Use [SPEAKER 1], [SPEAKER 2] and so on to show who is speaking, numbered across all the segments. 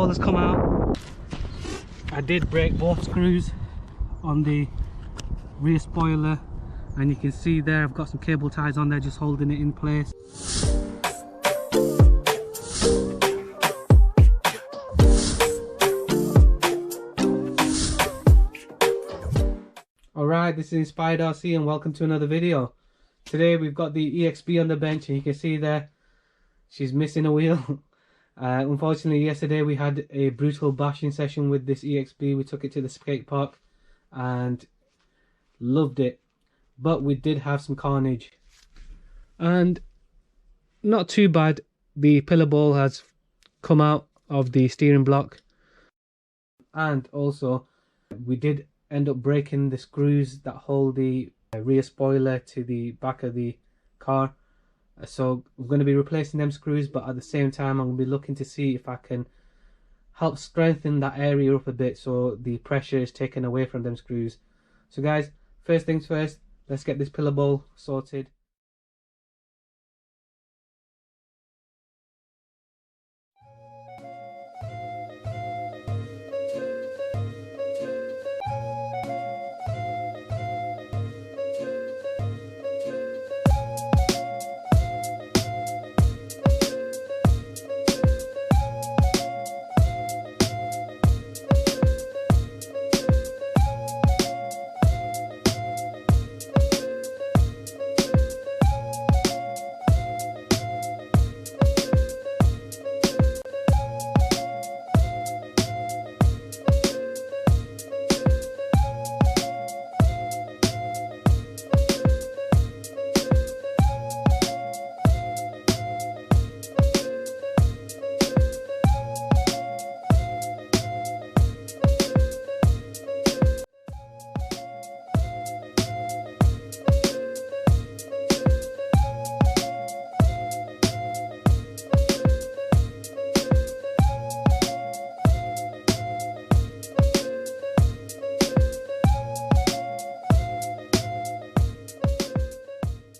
[SPEAKER 1] ball has come out. I did break both screws on the rear spoiler, and you can see there I've got some cable ties on there just holding it in place. Alright, this is Inspired RC and welcome to another video. Today we've got the EXB on the bench, and you can see there she's missing a wheel. Unfortunately yesterday we had a brutal bashing session with this EXB. We took it to the skate park and loved it, but we did have some carnage, and not too bad. The pillar ball has come out of the steering block, and also we did end up breaking the screws that hold the rear spoiler to the back of the car. So I'm going to be replacing them screws, but at the same time I'm going to be looking to see if I can help strengthen that area up a bit so the pressure is taken away from them screws. So guys, first things first, let's get this pillar bowl sorted.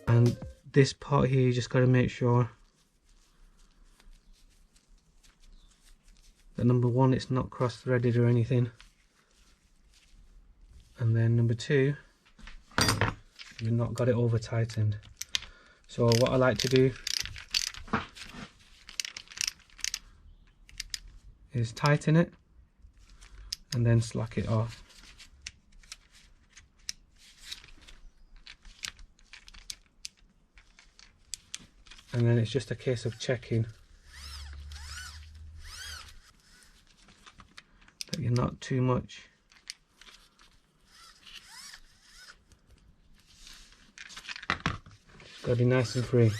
[SPEAKER 1] And this part here, you just got to make sure that number one, it's not cross-threaded or anything, and then number two, you've not got it over tightened. So what I like to do is tighten it and then slack it off. And then it's just a case of checking that you're not too much it's got to be nice and free.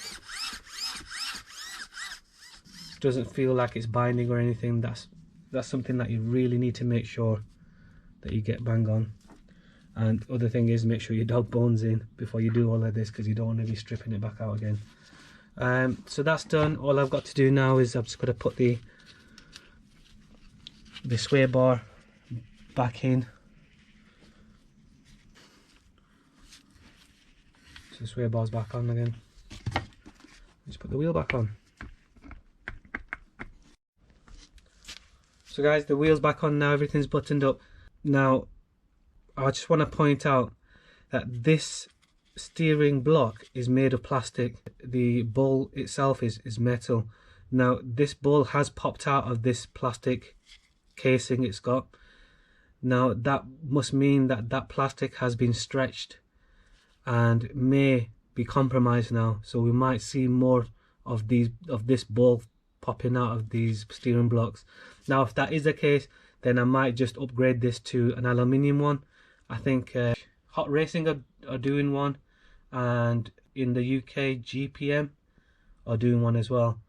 [SPEAKER 1] Doesn't feel like it's binding or anything. That's something that you really need to make sure that you get bang on. And other thing is, make sure your dog bones in before you do all of this, because you don't want to be stripping it back out again. So that's done. All I've got to do now is I've just got to put the sway bar back in. So the sway bar's back on again. Just put the wheel back on. So guys, the wheel's back on now, everything's buttoned up. Now I just want to point out that this steering block is made of plastic. The ball itself is metal. Now this ball has popped out of this plastic casing it's got. Now that must mean that that plastic has been stretched and may be compromised now, so we might see more of this ball popping out of these steering blocks. Now if that is the case, then I might just upgrade this to an aluminium one. I think Hot Racing are doing one, and in the UK GPM are doing one as well.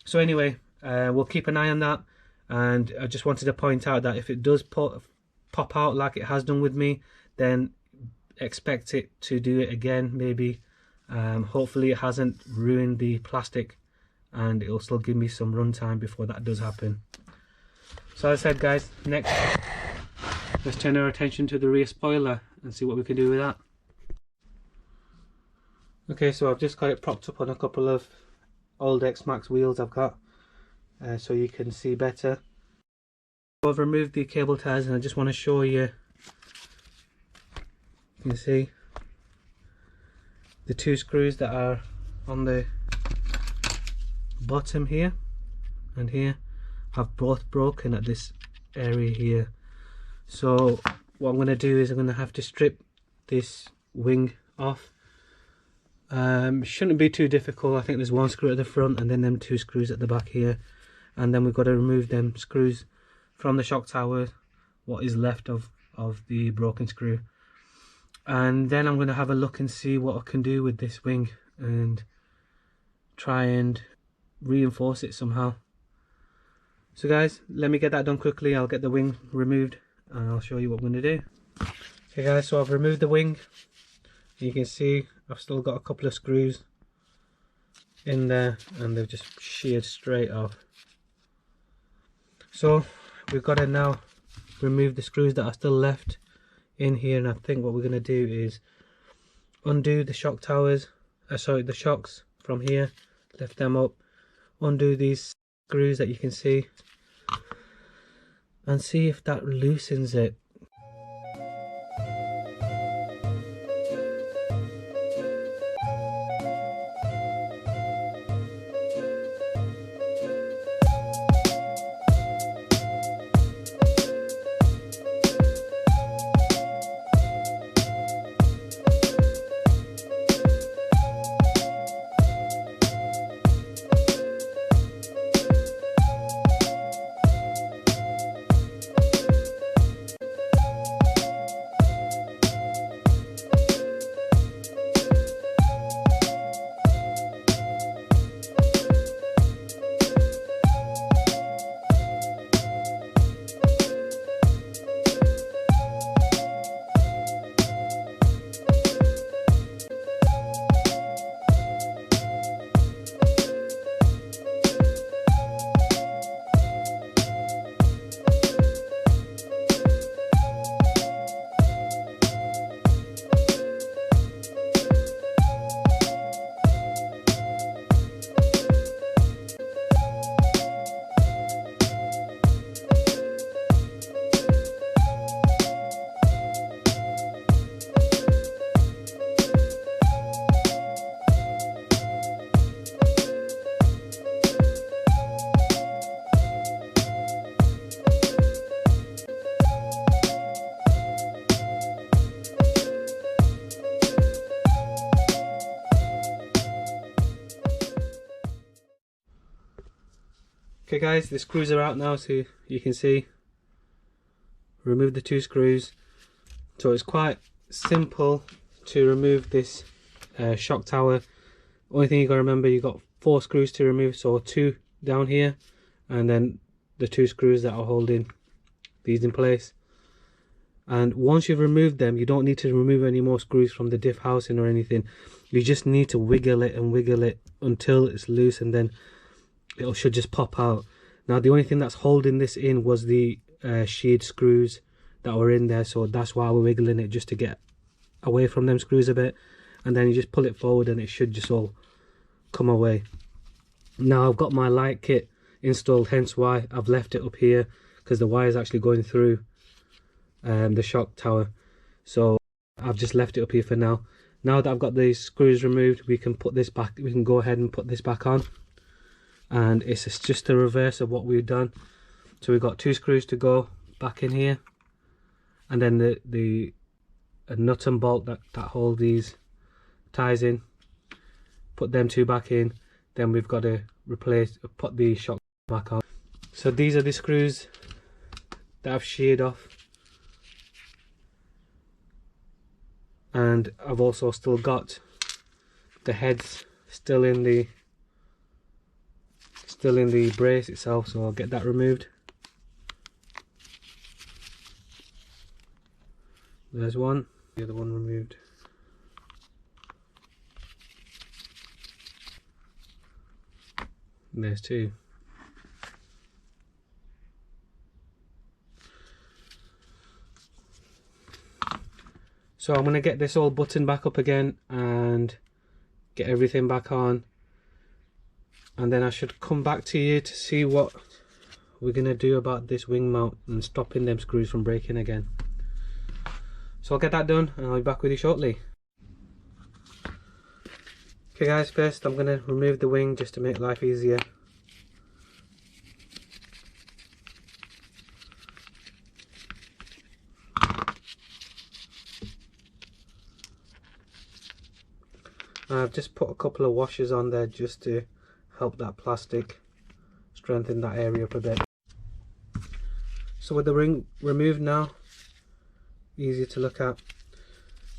[SPEAKER 1] So anyway, we'll keep an eye on that, and I just wanted to point out that if it does pop out like it has done with me, then expect it to do it again maybe. Hopefully it hasn't ruined the plastic, and it'll still give me some run time before that does happen. So as I said guys, next let's turn our attention to the rear spoiler and see what we can do with that. Okay, so I've just got it propped up on a couple of old X Max wheels I've got, so you can see better. I've removed the cable ties and I just want to show you. You can see the two screws that are on the bottom here and here have both broken at this area here. So what I'm going to do is I'm going to have to strip this wing off. Shouldn't be too difficult. I think there's one screw at the front and then them two screws at the back here, and then we've got to remove them screws from the shock tower, what is left of the broken screw, and then I'm going to have a look and see what I can do with this wing and try and reinforce it somehow. So guys, let me get that done quickly. I'll get the wing removed and I'll show you what I'm going to do. Okay guys, so I've removed the wing. You can see I've still got a couple of screws in there and they've just sheared straight off. So we've got to now remove the screws that are still left in here, and I think what we're going to do is undo the shock towers, the shocks from here, lift them up, undo these screws that you can see, and see if that loosens it. Okay guys, the screws are out now, so you can see remove the two screws. So it's quite simple to remove this shock tower. Only thing you got to remember, you got 4 screws to remove, so 2 down here and then the 2 screws that are holding these in place. And once you've removed them, you don't need to remove any more screws from the diff housing or anything. You just need to wiggle it and wiggle it until it's loose, and then it should just pop out. Now the only thing that's holding this in was the sheared screws that were in there, so that's why we're wiggling it, just to get away from them screws a bit, and then you just pull it forward and it should just all come away. Now I've got my light kit installed, hence why I've left it up here, because the wire is actually going through the shock tower, so I've just left it up here for now. Now that I've got these screws removed, we can put this back, we can go ahead and put this back on, and it's just the reverse of what we've done. So we've got 2 screws to go back in here, and then the nut and bolt that hold these ties in, put them 2 back in. Then we've got to put the shock back on. So these are the screws that I've sheared off, and I've also still got the heads still in the brace itself, so I'll get that removed. There's one, the other one removed. And there's 2. So I'm going to get this all buttoned back up again and get everything back on, and then I should come back to you to see what we're going to do about this wing mount and stopping them screws from breaking again. So I'll get that done and I'll be back with you shortly. Okay guys, first I'm going to remove the wing just to make life easier. I've just put a couple of washers on there just to help that plastic strengthen that area up a bit. So with the ring removed now, easier to look at.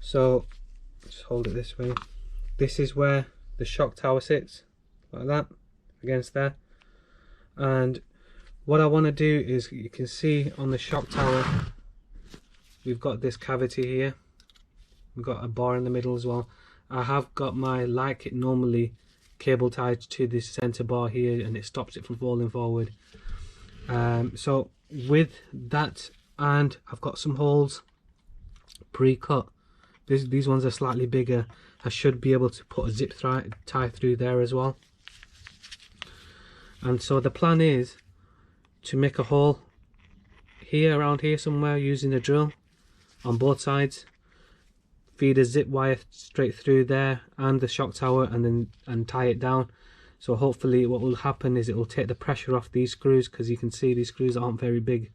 [SPEAKER 1] So just hold it this way. This is where the shock tower sits, like that, against there. And what I want to do is, you can see on the shock tower we've got this cavity here, we've got a bar in the middle as well. I have got my, like it normally, cable tied to this center bar here, and it stops it from falling forward. So with that, and I've got some holes pre-cut. These ones are slightly bigger. I should be able to put a zip tie through there as well. And so the plan is to make a hole here, around here somewhere, using a drill on both sides. Feed a zip wire straight through there and the shock tower, and tie it down. So hopefully what will happen is it will take the pressure off these screws, because you can see these screws aren't very big.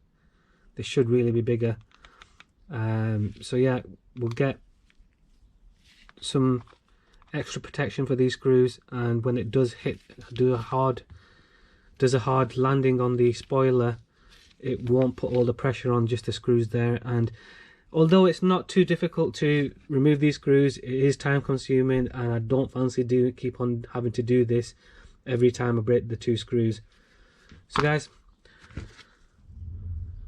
[SPEAKER 1] They should really be bigger. So yeah, we'll get some extra protection for these screws, and when it does do a hard landing on the spoiler, it won't put all the pressure on just the screws there. And although it's not too difficult to remove these screws, it is time consuming, and I don't fancy keep on having to do this every time I break the two screws. So guys,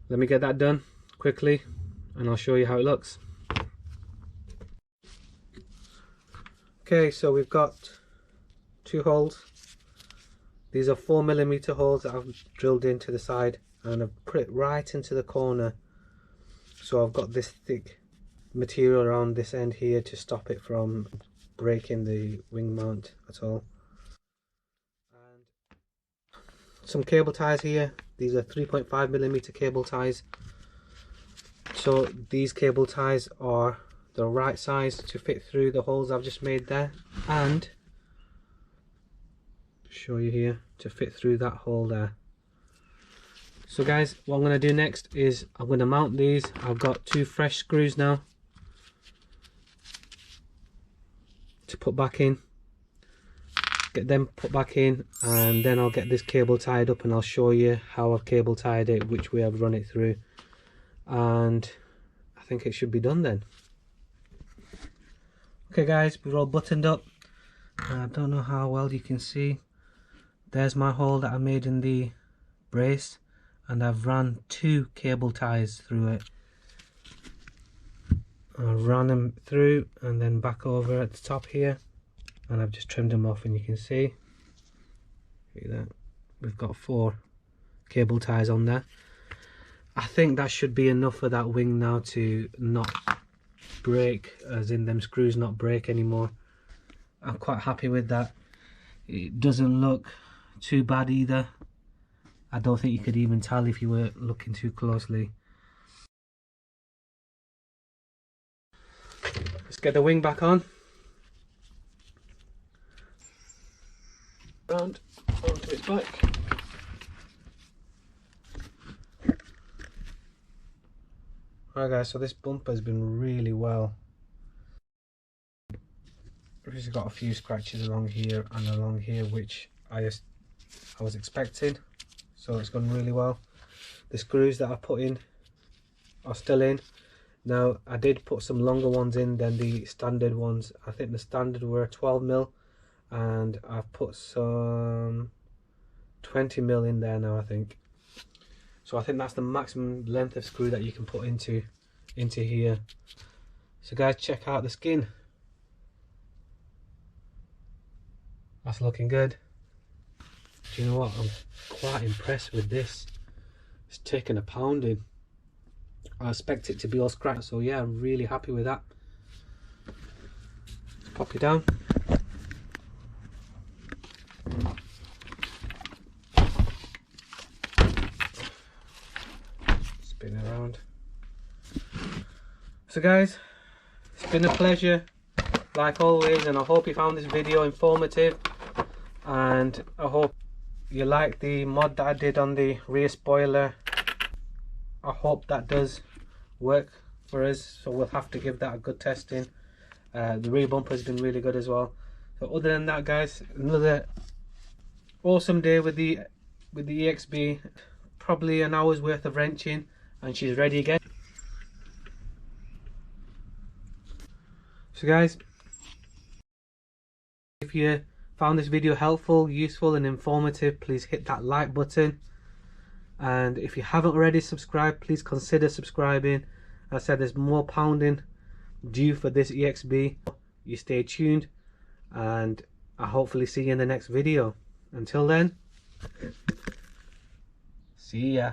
[SPEAKER 1] let me get that done quickly and I'll show you how it looks. Okay, so we've got two holes. These are 4mm holes that I've drilled into the side, and I've put it right into the corner. So I've got this thick material around this end here to stop it from breaking the wing mount at all. And some cable ties here. These are 3.5mm cable ties. So these cable ties are the right size to fit through the holes I've just made there, and show you here, to fit through that hole there. So guys, what I'm going to do next is I'm going to mount these. I've got two fresh screws now to put back in. Get them put back in, and then I'll get this cable tied up and I'll show you how I've cable tied it, which way I've run it through, and I think it should be done then. Okay guys, we're all buttoned up. I don't know how well you can see. There's my hole that I made in the brace, and I've run two cable ties through it. I've run them through and then back over at the top here, and I've just trimmed them off, and you can see, look at that, we've got 4 cable ties on there. I think that should be enough for that wing now to not break, as in them screws not break anymore. I'm quite happy with that. It doesn't look too bad either. I don't think you could even tell if you were looking too closely. Let's get the wing back on. Round onto its back. Alright guys, so this bumper has been really well. I've just got a few scratches along here and along here, which I was expecting. So it's gone really well. The screws that I put in are still in. Now I did put some longer ones in than the standard ones. I think the standard were 12mm, and I've put some 20mm in there now, I think. So I think that's the maximum length of screw that you can put into here. So guys, check out the skin. That's looking good. Do you know what? I'm quite impressed with this. It's taken a pounding. I expect it to be all scratched, so yeah, I'm really happy with that. Let's pop it down. So guys, it's been a pleasure like always, and I hope you found this video informative, and I hope you like the mod that I did on the rear spoiler. I hope that does work for us, so we'll have to give that a good testing. The rear bumper has been really good as well. So other than that guys, another awesome day with the EXB. Probably an hour's worth of wrenching and she's ready again. So guys, if you found this video helpful, useful and informative, please hit that like button, and if you haven't already subscribed, please consider subscribing. As I said, there's more pounding due for this EXB. You stay tuned, and I'll hopefully see you in the next video. Until then, see ya.